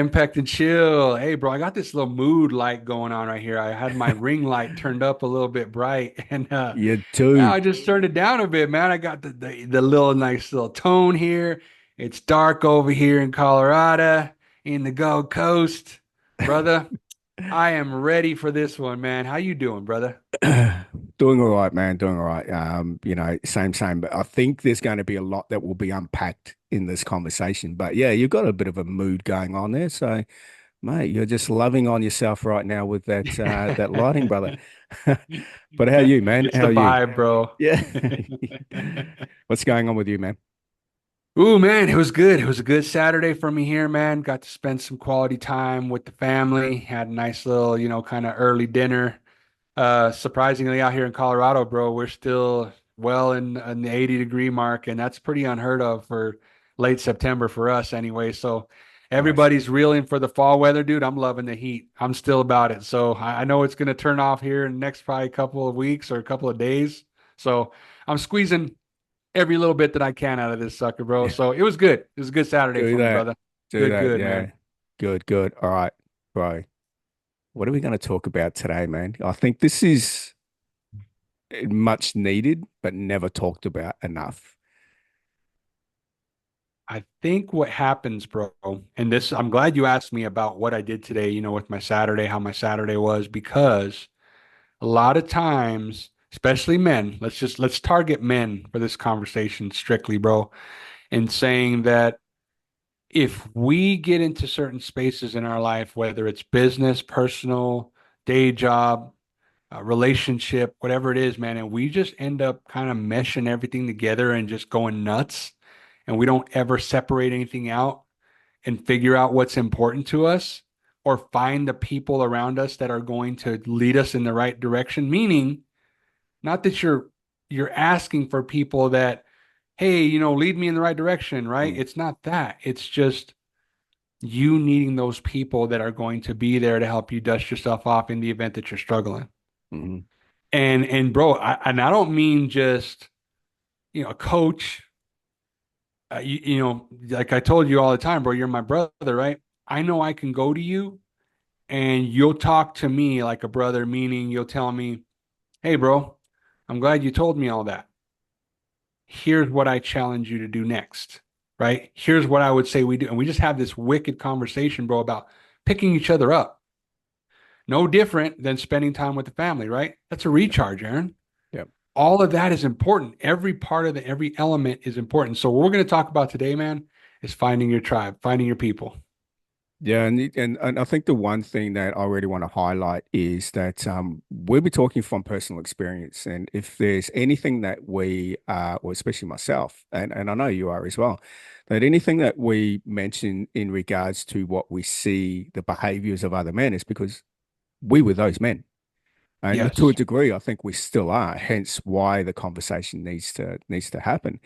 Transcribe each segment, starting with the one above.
Impact and chill. Hey, bro, I got this little mood light going on right here. I had my ring light turned up a little bit bright, and You now do. I just turned it down a bit, man. I got the little nice little tone here. It's dark over here in Colorado, in the Gold Coast, brother. I am ready for this one, man. How you doing, brother? Doing all right, man. Doing all right. Same. But I think there's going to be a lot that will be unpacked in this conversation. But yeah, you've got a bit of a mood going on there. So, mate, you're just loving on yourself right now with that lighting, brother. But how are you, man? It's How the are you? vibe, bro. Yeah. What's going on with you, man? Ooh, man, it was good. It was a good Saturday for me here, man. Got to spend some quality time with the family. Had a nice little, kind of early dinner. Surprisingly, out here in Colorado, bro, we're still well in the 80-degree mark, and that's pretty unheard of for late September for us anyway. So Nice. everybody's reeling for the fall weather, dude. I'm loving the heat. I'm still about it. So I know it's gonna turn off here in the next probably couple of weeks or a couple of days. So I'm squeezing every little bit that I can out of this sucker, bro. Yeah. So it was good. It was a good Saturday Do for me, that. brother. Do Good, that. good, Yeah. man. Good, good. All right, bro. What are we going to talk about today, man? I think this is much needed, but never talked about enough. I think what happens, bro, and this, I'm glad you asked me about what I did today, with my Saturday, how my Saturday was, because a lot of times, especially men, let's target men for this conversation strictly, bro, and saying that if we get into certain spaces in our life, whether it's business, personal, day job, relationship, whatever it is, man, and we just end up kind of meshing everything together and just going nuts, and we don't ever separate anything out and figure out what's important to us or find the people around us that are going to lead us in the right direction. Meaning, not that you're asking for people that, hey, lead me in the right direction, right? Mm, It's not that. It's just you needing those people that are going to be there to help you dust yourself off in the event that you're struggling. mm, And bro, I don't mean just, a coach. Like I told you all the time, bro, you're my brother, right? I know I can go to you and you'll talk to me like a brother, meaning you'll tell me, hey, bro, I'm glad you told me all that. Here's what I challenge you to do next, right? Here's what I would say we do. And we just have this wicked conversation, bro, about picking each other up. No different than spending time with the family, right? That's a recharge, Aaron. yeah. All of that is important. Every part of every element is important. So what we're going to talk about today, man, is finding your tribe, finding your people. Yeah, and I think the one thing that I really want to highlight is that we'll be talking from personal experience, and if there's anything that we or especially myself, and I know you are as well, that anything that we mention in regards to what we see the behaviors of other men is because we were those men, and to a Yes. degree, I think we still are. Hence, why the conversation needs to happen.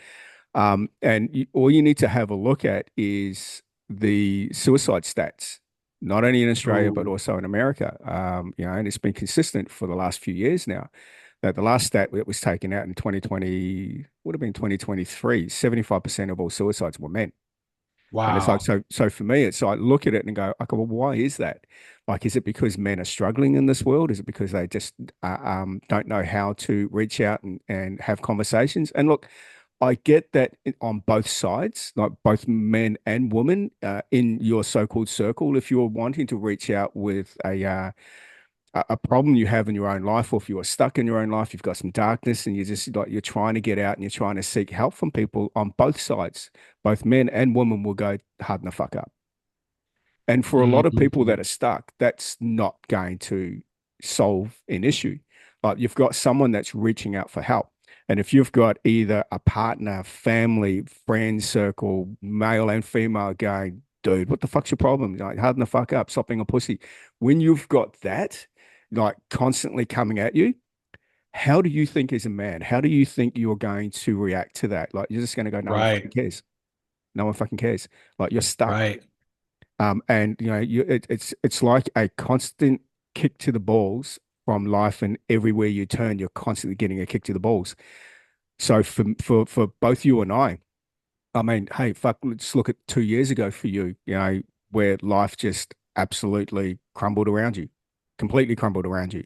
All you need to have a look at is the suicide stats, not only in Australia, but Ooh. also in America. And it's been consistent for the last few years now that the last stat that was taken out in 2020 would have been 2023, 75% of all suicides were men. And it's like, Wow. so for me, it's like, look at it and go, okay, well, why is that? Like, is it because men are struggling in this world? Is it because they just don't know how to reach out and have conversations? And look, I get that on both sides, like both men and women, in your so-called circle. If you're wanting to reach out with a problem you have in your own life, or if you are stuck in your own life, you've got some darkness, and you're just like you're trying to get out and you're trying to seek help from people on both sides, both men and women will go harden the fuck up. And for a lot of people that Mhm. are stuck, that's not going to solve an issue. Like you've got someone that's reaching out for help. And if you've got either a partner, family, friend circle, male and female going, dude, what the fuck's your problem? Like, harden the fuck up, stop being a pussy. When you've got that, like constantly coming at you, how do you think as a man, how do you think you're going to react to that? Like, you're just going to go, no one fucking Right. cares. No one fucking cares. Like, you're stuck. Right. And it's like a constant kick to the balls from life, and everywhere you turn, you're constantly getting a kick to the balls. So for both you and I mean, hey, fuck, let's look at 2 years ago for you. where life just absolutely crumbled around you, completely crumbled around you.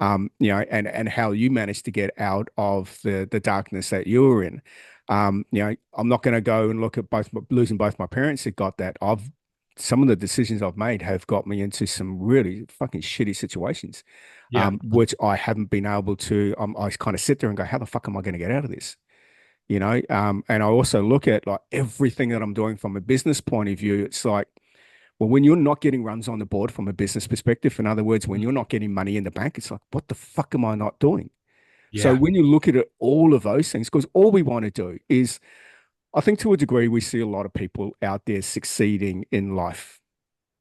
And how you managed to get out of the darkness that you were in. I'm not going to go and look at losing both my parents that got that. Some of the decisions I've made have got me into some really fucking shitty situations, Yeah. which I haven't been able to. I kind of sit there and go, how the fuck am I going to get out of this? And I also look at like everything that I'm doing from a business point of view. It's like, well, when you're not getting runs on the board from a business perspective, in other words, when Mhm. you're not getting money in the bank, it's like, what the fuck am I not doing? So Yeah. when you look at it, all of those things, because all we want to do is, I think to a degree, we see a lot of people out there succeeding in life.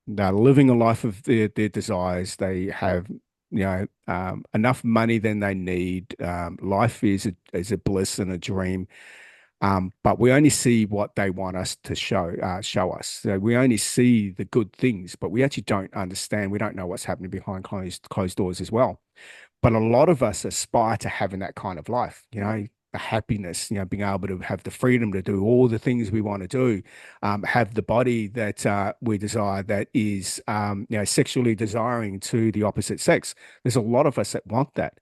They're living a life of their desires. They have, enough money than they need. Life is a bliss and a dream. But we only see what they want us to show us. So we only see the good things, but we actually don't understand. We don't know what's happening behind closed doors as well. But a lot of us aspire to having that kind of life, the happiness, being able to have the freedom to do all the things we want to do, have the body that we desire that is, sexually desiring to the opposite sex. There's a lot of us that want that.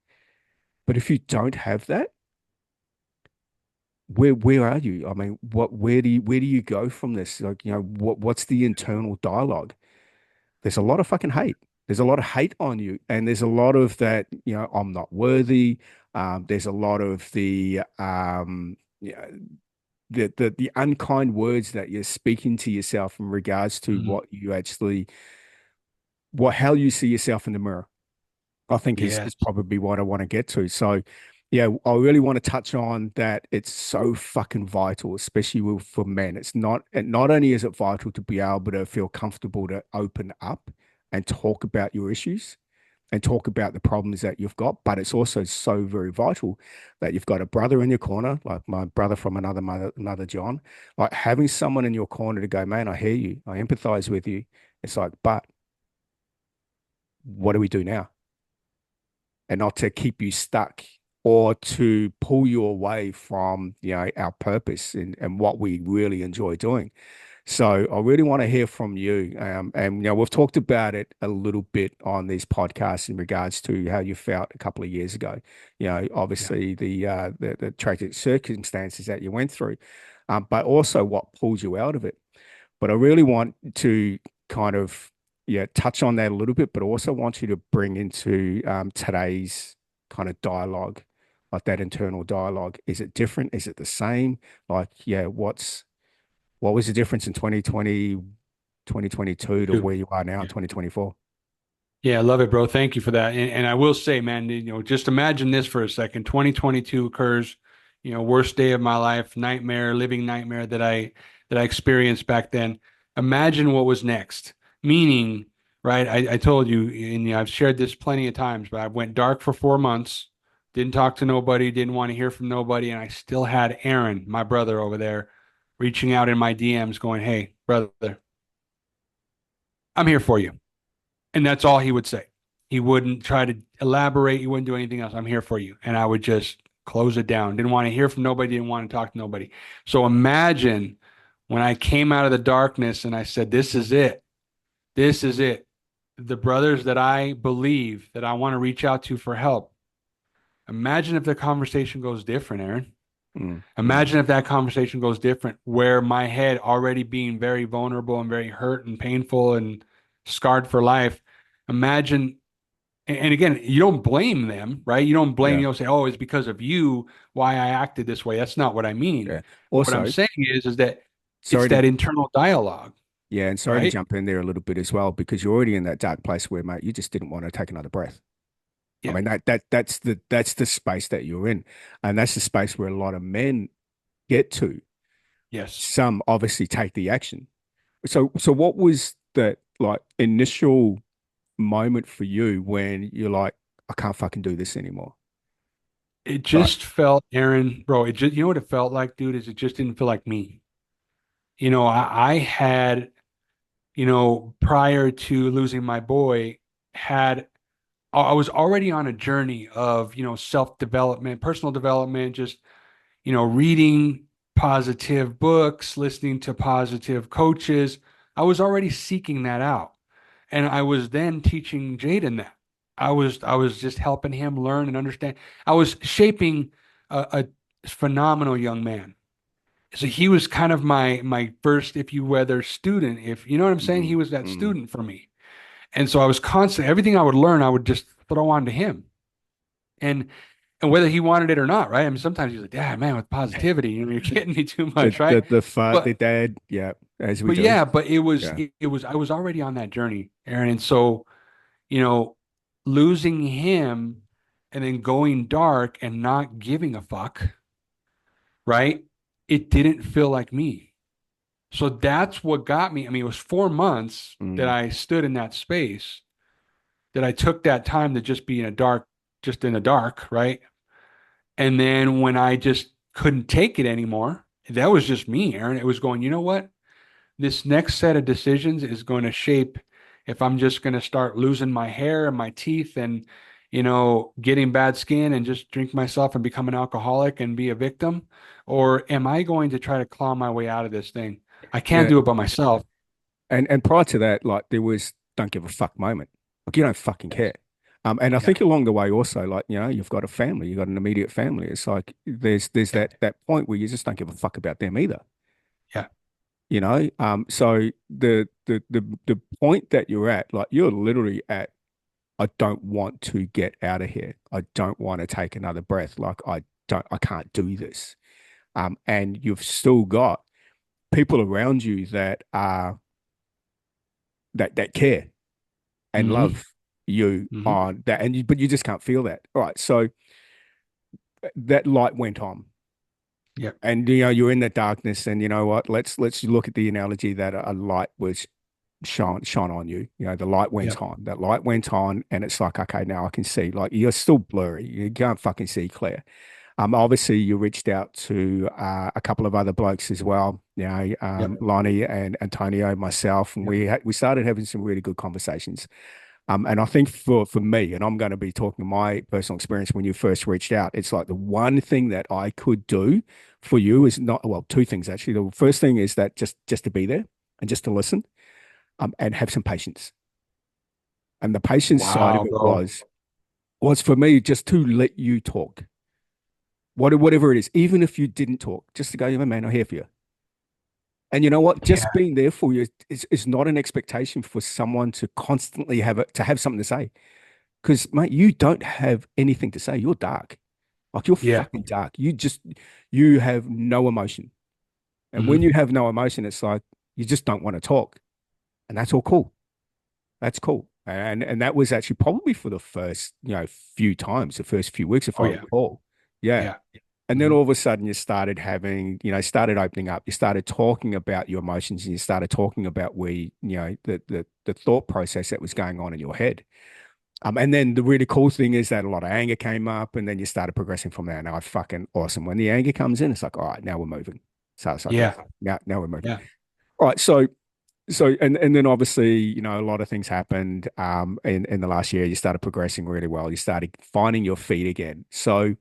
But if you don't have that, where are you? I mean, where do you go from this? Like, what's the internal dialogue? There's a lot of fucking hate. There's a lot of hate on you, and there's a lot of that. I'm not worthy. There's a lot of the unkind words that you're speaking to yourself in regards to Mhm. what you actually, what how you see yourself in the mirror. I think is Yes. probably what I want to get to. So, yeah, I really want to touch on that. It's so fucking vital, especially for men. Not only is it vital to be able to feel comfortable to open up and talk about your issues and talk about the problems that you've got, but it's also so very vital that you've got a brother in your corner, like my brother from another mother, another John, like having someone in your corner to go, man, I hear you, I empathize with you. It's like, but what do we do now? And not to keep you stuck or to pull you away from, our purpose and what we really enjoy doing. So I really want to hear from you. And we've talked about it a little bit on these podcasts in regards to how you felt a couple of years ago. Yeah. Obviously the tragic circumstances that you went through, but also what pulled you out of it. But I really want to kind of, yeah, touch on that a little bit, but also want you to bring into today's kind of dialogue, like that internal dialogue. Is it different? Is it the same? Like, yeah, what was the difference in 2020, 2022 to True. where you are now in Yeah. 2024? Yeah, I love it, bro. Thank you for that. And I will say, man, just imagine this for a second. 2022 occurs, worst day of my life, nightmare, living nightmare that I experienced back then. Imagine what was next. Meaning, right? I told you, and I've shared this plenty of times, but I went dark for 4 months, didn't talk to nobody, didn't want to hear from nobody, and I still had Aaron, my brother over there, reaching out in my DMs, going, "Hey, brother, I'm here for you." And that's all he would say. He wouldn't try to elaborate. He wouldn't do anything else. I'm here for you. And I would just close it down. Didn't want to hear from nobody, didn't want to talk to nobody. So imagine when I came out of the darkness and I said, this is it. This is it. The brothers that I believe that I want to reach out to for help. Imagine if the conversation goes different, Aaron. Mm, mm, Imagine if that conversation goes different, where my head already being very vulnerable and very hurt and painful and scarred for life. Imagine, and again, you don't blame them, right? You don't blame, yeah, you don't say, oh, it's because of you why I acted this way. That's not what I mean. yeah. What I'm Also, saying is that it's sorry to that internal dialogue, yeah, and sorry to right? jump in there a little bit as well, because you're already in that dark place where, mate, you just didn't want to take another breath. I Yeah. mean that's the space that you're in, and that's the space where a lot of men get to. Yes. Some obviously take the action. So what was that like initial moment for you when you're like, I can't fucking do this anymore? It Like, just felt, Aaron, bro, it just, what it felt like, dude, is it just didn't feel like me. I had, prior to losing my boy, had I was already on a journey of, self-development, personal development, just, reading positive books, listening to positive coaches. I was already seeking that out. And I was then teaching Jaden that. I was just helping him learn and understand. I was shaping a phenomenal young man. So he was kind of my first, if you whether student, if you know what I'm saying, he Mm, was that mm. student for me. And so I was constant, everything I would learn, I would just throw on to him. And and whether he wanted it or not, right? I mean, sometimes he's like, "Yeah, man, with positivity, you're getting me too much, right?" The But dad, yeah, as we but do. yeah, but it was Yeah. it was I was already on that journey, Aaron. And so, you know, losing him and then going dark and not giving a fuck, right? It didn't feel like me. So that's what got me. I mean, it was 4 months that Mm, I stood in that space, that I took that time to just be in a dark, just in the dark, right? And then when I just couldn't take it anymore, that was just me, Aaron. It was going, you know what? This next set of decisions is going to shape if I'm just going to start losing my hair and my teeth and, getting bad skin and just drink myself and become an alcoholic and be a victim, or am I going to try to claw my way out of this thing? I can't yeah. do it by myself. And prior to that, like there was don't give a fuck moment. Like you don't fucking Yes. care. And I Yeah. think along the way also, like, you've got a family, you've got an immediate family. It's like there's Yeah. that point where you just don't give a fuck about them either. Yeah. So the point that you're at, like you're literally at, I don't want to get out of here. I don't want to take another breath. Like I can't do this. And you've still got people around you that are that care and Hmm. love you Hmm. on that, but you just can't feel that. All right. So that light went on. Yeah. And you're in the darkness, and you know what? Let's look at the analogy that a light was shone on you. The light Yeah. went on. That light went on, and it's like, okay, now I can see. Like you're still blurry. You can't fucking see clear. Obviously you reached out to a couple of other blokes as well. Yeah. Lonnie and Antonio, myself, and Yeah. we started having some really good conversations. And I think for me, and I'm going to be talking my personal experience when you first reached out, it's like the one thing that I could do for you is not, well, two things actually. The first thing is that just to be there and just to listen, and have some patience. And the patience side of Wow, it bro. was for me just to let you talk, whatever it is, even if you didn't talk, just to go, yeah, man, I'm here for you. And you know what? Just Yeah. being there for you is not an expectation for someone to constantly have something to say. Because, mate, you don't have anything to say. You're dark. Like you're Yeah. fucking dark. You have no emotion. And when Hmm. you have no emotion, it's like you just don't want to talk. And that's all cool. That's cool. And that was actually probably for the first, few times, the first few weeks, if Oh I yeah. recall. Yeah. Yeah. And then Hmm. all of a sudden you started having, started opening up. You started talking about your emotions, and you started talking about the thought process that was going on in your head. And then the really cool thing is that a lot of anger came up, and then you started progressing from there. Now, fucking awesome. When the anger comes in, it's like, all right, now we're moving. So it's like, yeah, Yeah. now we're moving. Yeah. All right. And then obviously, a lot of things happened in the last year. You started progressing really well. You started finding your feet again. So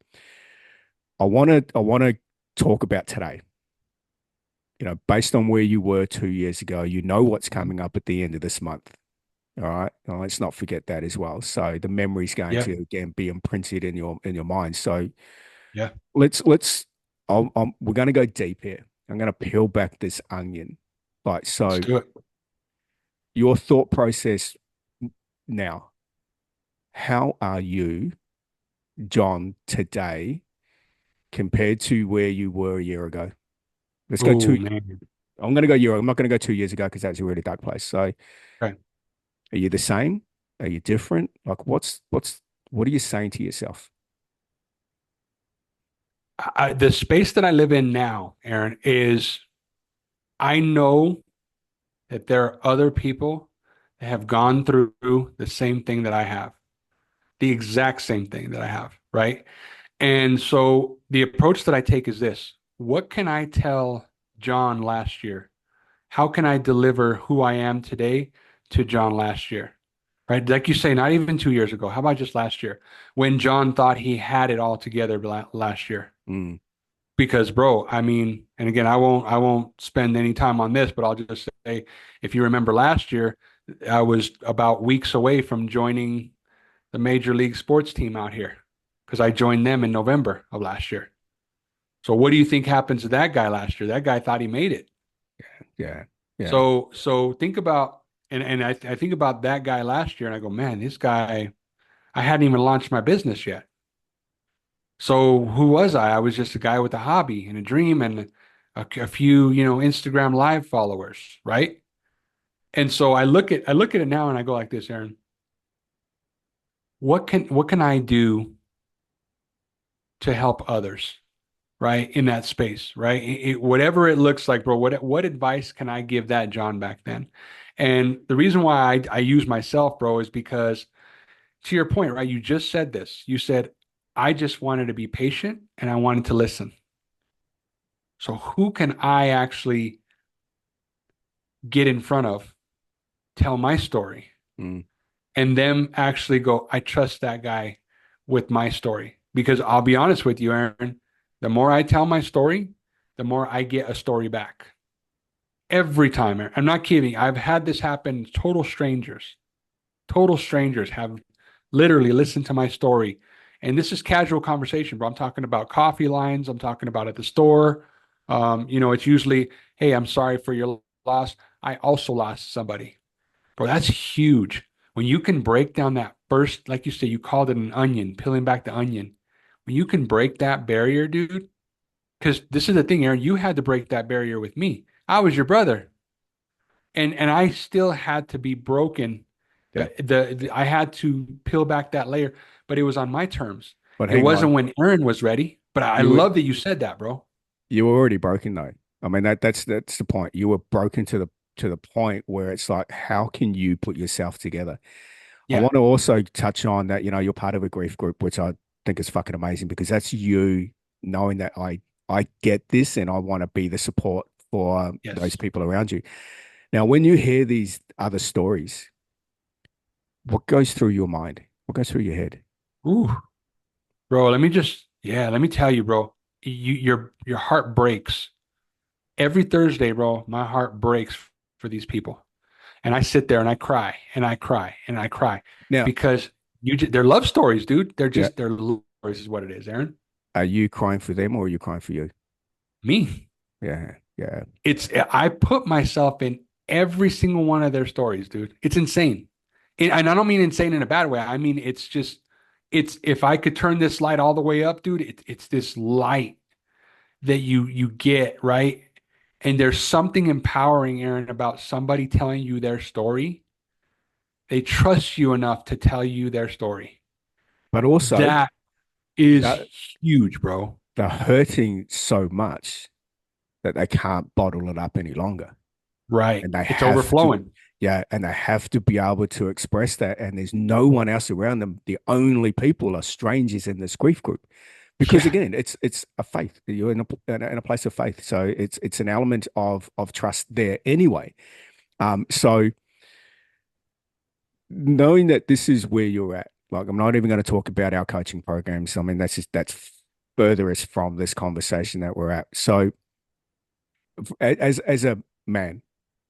I want to talk about today. Based on where you were 2 years ago, you know what's Mhm. coming up at the end of this month. All right. Now, let's not forget that as well. So the memory's going Yeah. to again be imprinted in your mind. So Yeah. let's we're going to go deep here. I'm going to peel back this onion. Like, Let's so do it. your thought process now, how are you, John, today compared to where you were a year ago? Let's go Oh 2 years. man. I'm going to go year. I'm not going to go 2 years ago because that's a really dark place. So Okay. are you the same? Are you different? Like what are you saying to yourself? The space that I live in now, Aaron, is I know that there are other people that have gone through the same thing that I have, the exact same thing that I have, right? And so the approach that I take is this: what can I tell John last year? How can I deliver who I am today to John last year? Right? Like you say, not even 2 years ago. How about just last year when John thought he had it all together last year? Mm, Because, bro, I mean, and again, I won't spend any time on this, but I'll just if you remember last year, I was about weeks away from joining the major league sports team out here because I joined them in November of last year. So what do you think happens to that guy last year? That guy thought he made it. Yeah. Yeah. So think about and I think about that guy last year and I go, man, this guy, I hadn't even launched my business yet. So who was I? I was just a guy with a hobby and a dream and a few, Instagram live followers, right? And so I look at it now and I go like this, Aaron, what can I do to help others, right? In that space, right? Whatever it looks like, bro, what advice can I give that John back then? And the reason why I use myself, bro, is because to your point, right? You just said this. You said, I just wanted to be patient and I wanted to listen. So who can I actually get in front of, tell my story, Mm. and them actually go, I trust that guy with my story. Because I'll be honest with you, Aaron, the more I tell my story, the more I get a story back. Every time, Aaron. I'm not kidding. I've had this happen. Total strangers have literally listened to my story. And this is casual conversation, bro. I'm talking about coffee lines. I'm talking about at the store. It's usually, hey, I'm sorry for your loss. I also lost somebody. Bro, that's huge. When you can break down that first, like you say, you called it an onion, peeling back the onion. When you can break that barrier, dude, because this is the thing, Aaron, you had to break that barrier with me. I was your brother. And I still had to be broken. Yeah. I had to peel back that layer, but it was on my terms. But It hang wasn't on. when Aaron was ready. But I You were love that you said that, bro. you were already broken though. I mean that's the point. You were broken to the point where it's like, how can you put yourself together? I Yeah. want to also touch on that, you're part of a grief group, which I think is fucking amazing because that's you knowing that I get this and I want to be the support for those Yes. people around you. Now, when you hear these other stories, what goes through your mind? What goes through your head? Ooh, bro, let me tell you, bro. Your heart breaks every Thursday, bro. My heart breaks for these people. And I sit there and I cry and I cry and I cry Now, because they're love stories, dude. yeah, They're love stories is what it is, Aaron. are you crying for them or are you crying for you? Me. Yeah, yeah. I put myself in every single one of their stories, dude. It's insane. And I don't mean insane in a bad way. I mean, it's if I could turn this light all the way up, dude, it's this light that you get, right? And there's something empowering, Aaron, about somebody telling you their story. They trust you enough to tell you their story. But also, That is they're, huge, bro. they're hurting so much that they can't bottle it up any longer. Right. And they It's have to, overflowing. yeah, and they have to be able to express that. And there's no one else around them. The only people are strangers in this grief group. Because Yeah. again, it's a faith. You're in a place of faith, so it's an element of trust there anyway. So knowing that this is where you're at, like I'm not even going to talk about our coaching programs. I mean, that's furthest from this conversation that we're at. So as a man,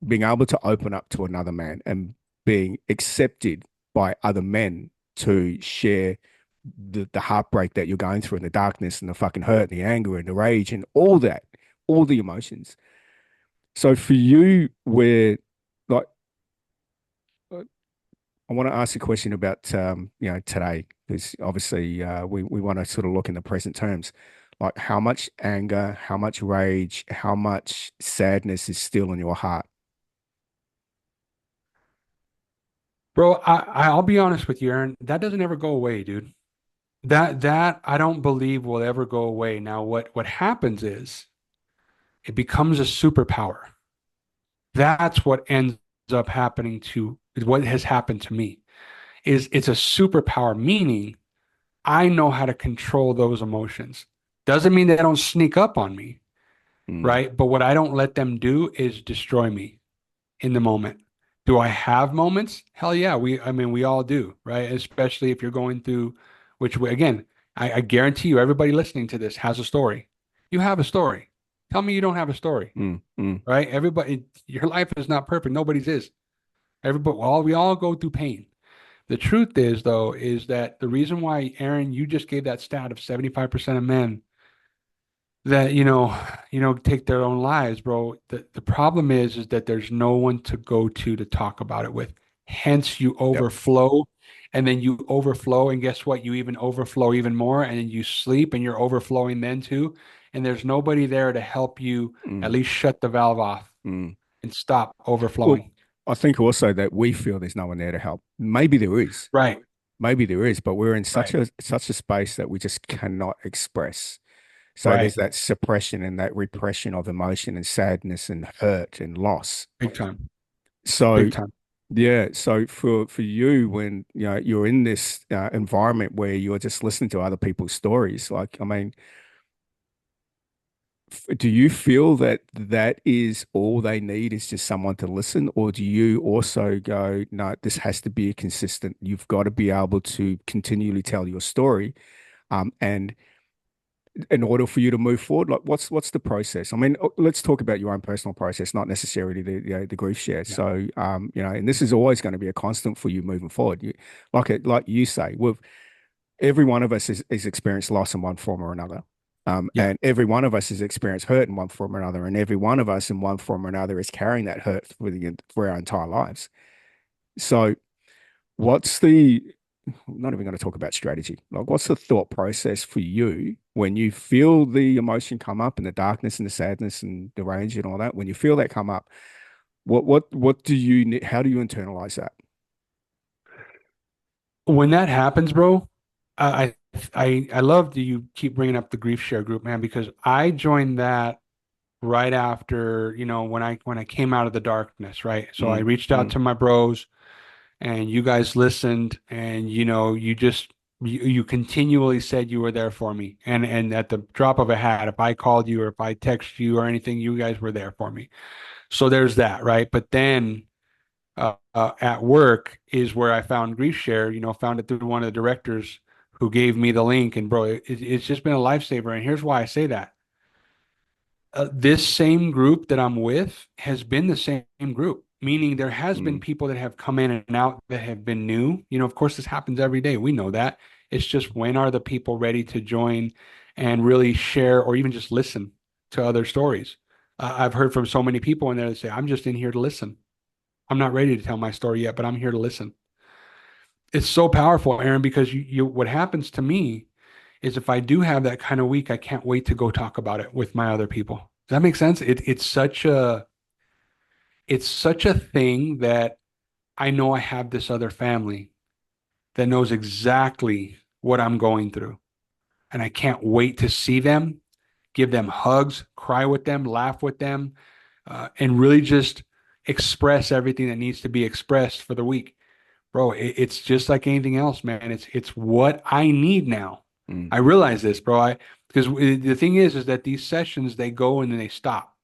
being able to open up to another man and being accepted by other men to share the heartbreak that you're going through and the darkness and the fucking hurt and the anger and the rage and all that, all the emotions. So for you, where like I want to ask a question about today because obviously we want to sort of look in the present terms, like how much anger, how much rage, how much sadness is still in your heart. Bro, I'll be honest with you, Aaron. That doesn't ever go away, dude. That I don't believe will ever go away. Now, what happens is it becomes a superpower. That's what ends up happening to is what has happened to me. Is it's a superpower, meaning I know how to control those emotions. Doesn't mean they don't sneak up on me, Mm. right? But what I don't let them do is destroy me in the moment. Do I have moments? Hell yeah, I mean we all do, right? Especially if you're going through, which again, I guarantee you, everybody listening to this has a story. You have a story. Tell me you don't have a story, mm, mm. right? Everybody, your life is not perfect. Nobody's is. Everybody, all we all go through pain. The truth is, though, is that the reason why, Aaron, you just gave that stat of 75% of men that take their own lives, bro. The problem is that there's no one to go to talk about it with. Hence you Yep. overflow, and then you overflow, and guess what, you even overflow even more, and then you sleep and you're overflowing then too, and there's nobody there to help you at Mm, least shut the valve off mm. and stop Well, overflowing. I think also that we feel there's no one there to help. Maybe there is. Right, Maybe there is, but we're in right, such a space that we just cannot express. So there's right. that suppression and that repression of emotion and sadness and hurt and loss. Big time, So big time. yeah, so for you when you're in this environment where you're just listening to other people's stories, like I mean, do you feel that that is all they need is just someone to listen, or do you also go, no, this has to be a consistent, you've got to be able to continually tell your story, and in order for you to move forward, like what's the process? I mean, let's talk about your own personal process, not necessarily the grief share. Yeah, So, and this is always going to be a constant for you moving forward. Like you say, with every one of us is experienced loss in one form or another. yeah. And every one of us has experienced hurt in one form or another, and every one of us in one form or another is carrying that hurt for our entire lives. So, what's the I'm not even going to talk about strategy. Like, what's the thought process for you when you feel the emotion come up and the darkness and the sadness and the rage and all that? When you feel that come up, what do you how do you internalize that? When that happens, bro, I love that you keep bringing up the grief share group, man, because I joined that right after, when I came out of the darkness, right? So I Mm, reached out mm, to my bros, and you guys listened, and you continually said you were there for me. And at the drop of a hat, if I called you or if I texted you or anything, you guys were there for me. So there's that, right? But then at work is where I found Grief Share, found it through one of the directors who gave me the link. And bro, it's just been a lifesaver. And here's why I say that. This same group that I'm with has been the same group, meaning there has been mm, people that have come in and out that have been new. Of course, this happens every day. We know that. It's just when are the people ready to join and really share or even just listen to other stories? I've heard from so many people in there that say, I'm just in here to listen. I'm not ready to tell my story yet, but I'm here to listen. It's so powerful, Aaron, because what happens to me is if I do have that kind of week, I can't wait to go talk about it with my other people. Does that make sense? It's such a thing that I know I have this other family that knows exactly what I'm going through. And I can't wait to see them, give them hugs, cry with them, laugh with them, and really just express everything that needs to be expressed for the week. Bro, it's just like anything else, man. It's what I need now. mm, I realize this, bro. I because the thing is that these sessions they go and then they stop,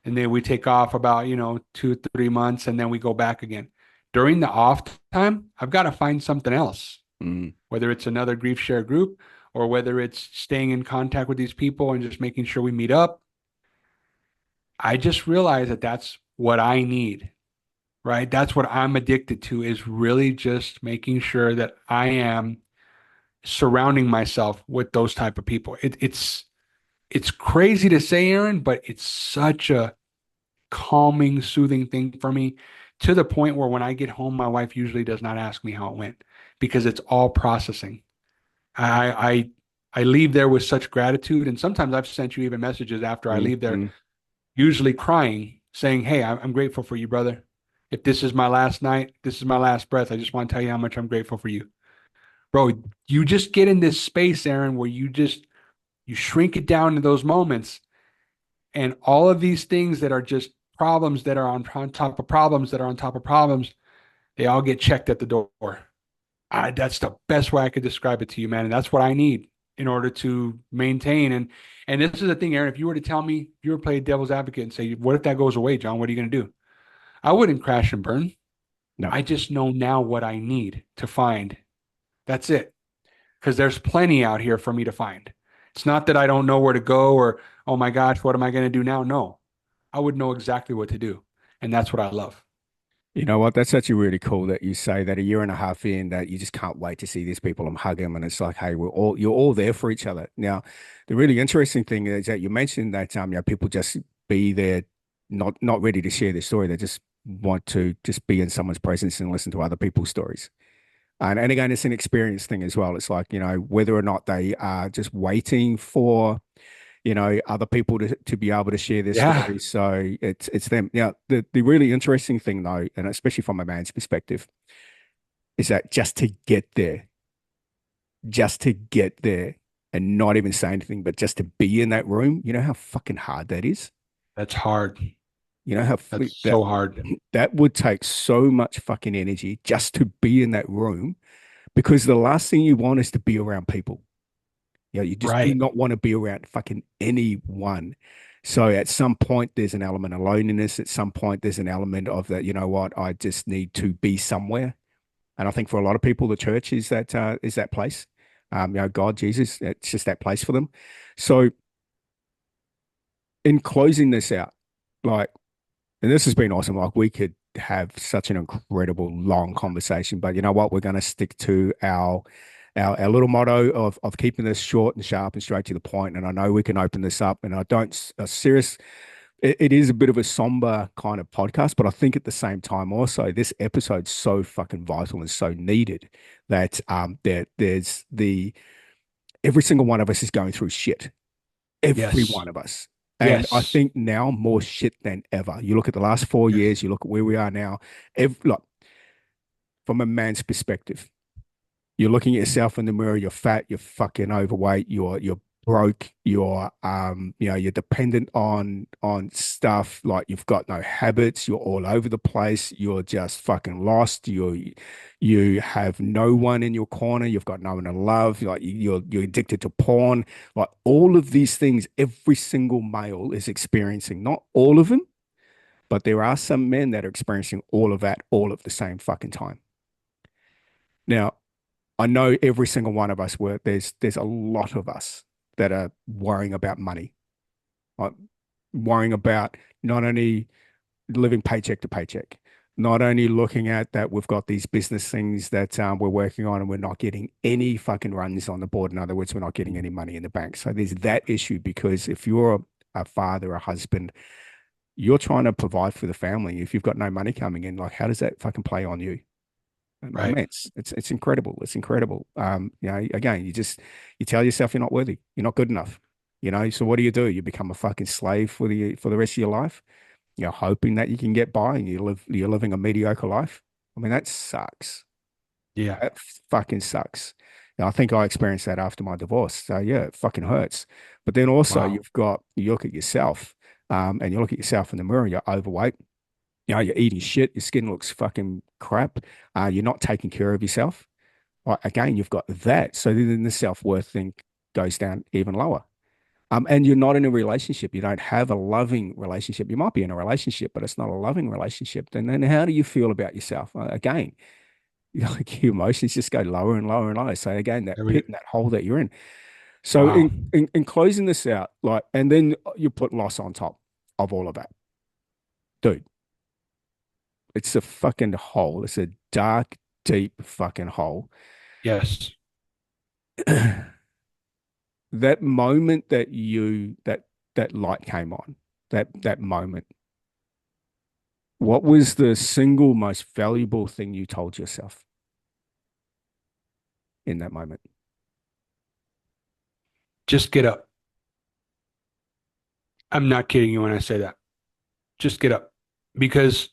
and then we take off about 2 3 months, and then we go back again. During the off time, I've got to find something else, mm, whether it's another grief share group or whether it's staying in contact with these people and just making sure we meet up. I just realized that that's what I need, right? That's what I'm addicted to is really just making sure that I am surrounding myself with those type of people. It's crazy to say, Aaron, but it's such a calming, soothing thing for me to the point where when I get home, my wife usually does not ask me how it went because it's all processing. I I leave there with such gratitude, and sometimes I've sent you even messages after I mm, leave there, mm, usually crying, saying, "Hey, I'm grateful for you, brother. If this is my last night, this is my last breath. I just want to tell you how much I'm grateful for you." Bro, you just get in this space, Aaron, where you shrink it down to those moments, and all of these things that are just problems that are on top of problems that are on top of problems, they all get checked at the door. That's the best way I could describe it to you, man. And that's what I need in order to maintain. And this is the thing, Aaron. If you were to tell me, if you were to play devil's advocate and say, "What if that goes away, John? What are you going to do?" I wouldn't crash and burn. no. I just know now what I need to find. That's it. Because there's plenty out here for me to find. It's not that I don't know where to go or, oh my gosh, what am I going to do now? No, I would know exactly what to do. And that's what I love. You know what? That's actually really cool that you say that a year and a half in that you just can't wait to see these people and hug them. And it's like, hey, you're all there for each other. Now, the really interesting thing is that you mentioned that people just be there, not ready to share their story. They just want to just be in someone's presence and listen to other people's stories. And again, it's an experience thing as well. It's like, whether or not they are just waiting for other people to be able to share their Yeah, stories. So it's them. Now, the really interesting thing though, and especially from a man's perspective, is that just to get there and not even say anything, but just to be in that room, you know how fucking hard that is? that's hard. You know how That's that so hard. that would take so much fucking energy just to be in that room because the last thing you want is to be around people. You just do Right. not want to be around fucking anyone. So at some point, there's an element of loneliness. At some point, there's an element of that, you know what, I just need to be somewhere. And I think for a lot of people, the church is that place. God, Jesus, it's just that place for them. So in closing this out, like, and this has been awesome. Like we could have such an incredible long conversation, but you know what? We're going to stick to our little motto of keeping this short and sharp and straight to the point. And I know we can open this up, and I don't a serious. It is a bit of a somber kind of podcast, but I think at the same time also this episode's so fucking vital and so needed that there's the every single one of us is going through shit. Every Yes. one of us. And I Yes. think now more shit than ever. You look at the last 4 years, Yes. you look at where we are now. Look, from a man's perspective, you're looking at yourself in the mirror, you're fat, you're fucking overweight, you're broke, you're dependent on stuff, like you've got no habits, you're all over the place, you're just fucking lost, you have no one in your corner, you've got no one to love, like you're addicted to porn, like all of these things every single male is experiencing, not all of them, but there are some men that are experiencing all of that all at the same fucking time. Now, I know every single one of us there's a lot of us that are worrying about money, like worrying about not only living paycheck to paycheck, not only looking at that we've got these business things that we're working on and we're not getting any fucking runs on the board. In other words, we're not getting any money in the bank. So there's that issue because if you're a father, a husband, you're trying to provide for the family. If you've got no money coming in, like how does that fucking play on you? I Right. mean, it's incredible. It's incredible. Again, you tell yourself you're not worthy. You're not good enough. So what do? You become a fucking slave for the rest of your life. You're hoping that you can get by and you're living a mediocre life. I mean, that sucks. Yeah. That fucking sucks. I think I experienced that after my divorce. So yeah, it fucking hurts. But then also Wow. you look at yourself, and you look at yourself in the mirror, you're overweight, you're eating shit. Your skin looks fucking crap. You're not taking care of yourself. Again, you've got that. So then the self-worth thing goes down even lower. And you're not in a relationship. You don't have a loving relationship. You might be in a relationship, but it's not a loving relationship. Then how do you feel about yourself? Again, like your emotions just go lower and lower and lower. So again, that There we pit go. and that hole that you're in. So Wow. in closing this out, like, and then you put loss on top of all of that, dude. It's a fucking hole. It's a dark, deep fucking hole. Yes. That moment that light came on, that moment, what was the single most valuable thing you told yourself in that moment? Just get up. I'm not kidding you when I say that. Just get up. Because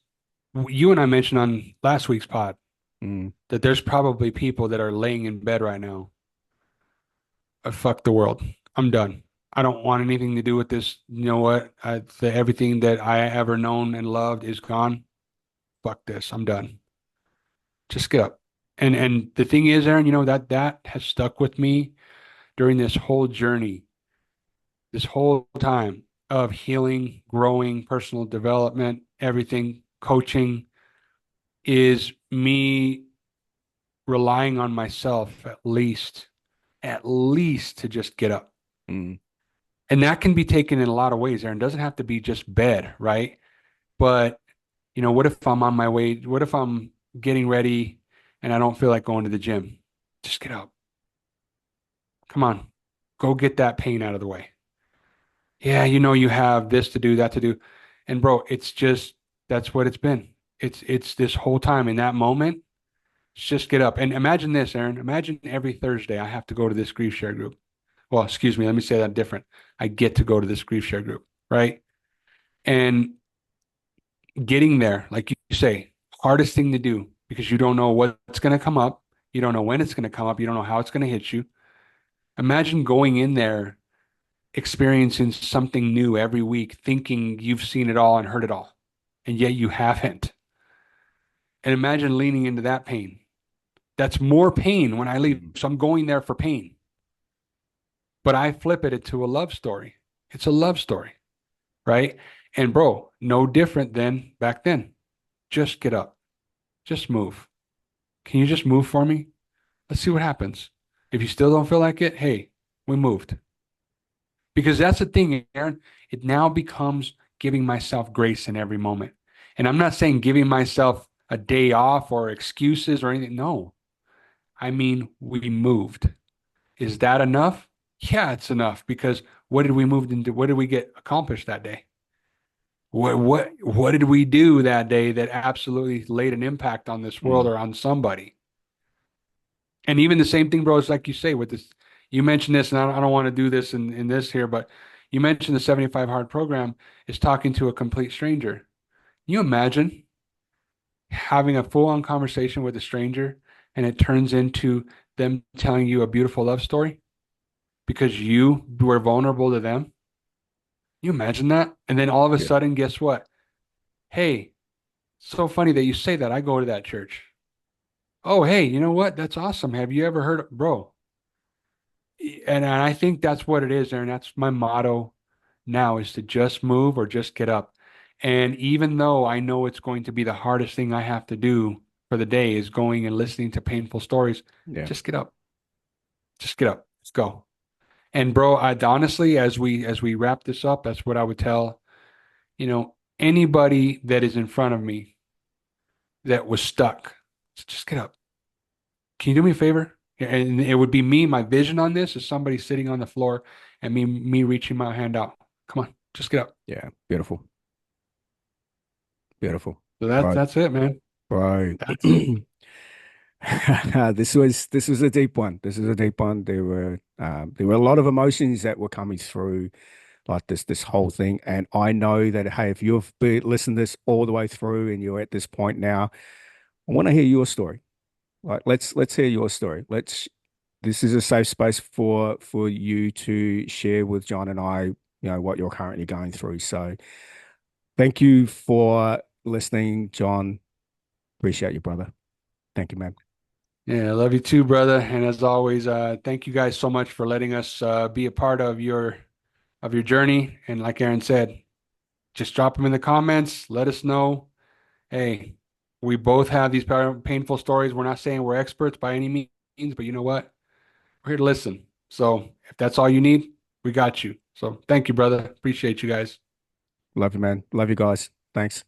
you and I mentioned on last week's pod Mm. that there's probably people that are laying in bed right now. Fuck the world. I'm done. I don't want anything to do with this. You know what? Everything that I ever known and loved is gone. Fuck this. I'm done. Just get up. And the thing is, Aaron, that has stuck with me during this whole journey, this whole time of healing, growing, personal development, everything, coaching is me relying on myself at least to just get up. Mm, And that can be taken in a lot of ways, Aaron. It doesn't have to be just bed, right? But, what if I'm on my way? What if I'm getting ready and I don't feel like going to the gym? Just get up. Come on. Go get that pain out of the way. Yeah, you have this to do, that to do. And bro, it's just that's what it's been. It's this whole time in that moment, just get up. And imagine this, Aaron. Imagine every Thursday I have to go to this grief share group. Well, excuse me, let me say that different. I get to go to this grief share group, right? And getting there, like you say, hardest thing to do because you don't know what's going to come up. You don't know when it's going to come up. You don't know how it's going to hit you. Imagine going in there, experiencing something new every week, thinking you've seen it all and heard it all, and yet you haven't. And imagine leaning into that pain. That's more pain when I leave. mm, So I'm going there for pain, but I flip it into a love story. It's a love story, right? And bro, no different than back then. Just get up, just move. Can you just move for me? Let's see what happens. If you still don't feel like it, hey, we moved. Because that's the thing, Aaron. It now becomes giving myself grace in every moment. And I'm not saying giving myself a day off or excuses or anything. No, I mean, we moved. Is that enough? Yeah, it's enough because what did we move into? What did we get accomplished that day? What did we do that day that absolutely laid an impact on this world mm. or on somebody? And even the same thing, bro, is like you say with this, you mentioned this, and I don't want to do this in this here, but you mentioned the 75 hard program is talking to a complete stranger. Can you imagine having a full-on conversation with a stranger and it turns into them telling you a beautiful love story because you were vulnerable to them? Can you imagine that? And then all of a Yeah. sudden, guess what? Hey, so funny that you say that. I go to that church. Oh, hey, you know what? That's awesome. Have you ever heard, bro? And I think that's what it is, Aaron. That's my motto now is to just move or just get up. And even though I know it's going to be the hardest thing I have to do for the day is going and listening to painful stories, Yeah. just get up. Just get up. Let's go. And bro, I honestly, as we wrap this up, that's what I would tell, anybody that is in front of me that was stuck. Just get up. Can you do me a favor? And it would be me, my vision on this is somebody sitting on the floor and me reaching my hand out. Come on, just get up. Yeah. Beautiful. Beautiful. So that's Right. that's it, man. Right. That's it. This was a deep one. This is a deep one. There were a lot of emotions that were coming through like this whole thing. And I know that hey, if listened to this all the way through and you're at this point now, I want to hear your story. Like let's hear your story. This is a safe space for you to share with John and I, what you're currently going through. So thank you for listening, John. Appreciate you, brother. Thank you, man. Yeah, I love you too, brother. And as always, thank you guys so much for letting us be a part of your journey. And like Aaron said, just drop them in the comments. Let us know. Hey, we both have these painful stories. We're not saying we're experts by any means, but you know what? We're here to listen. So if that's all you need, we got you. So thank you, brother. Appreciate you guys. Love you, man. Love you guys. Thanks.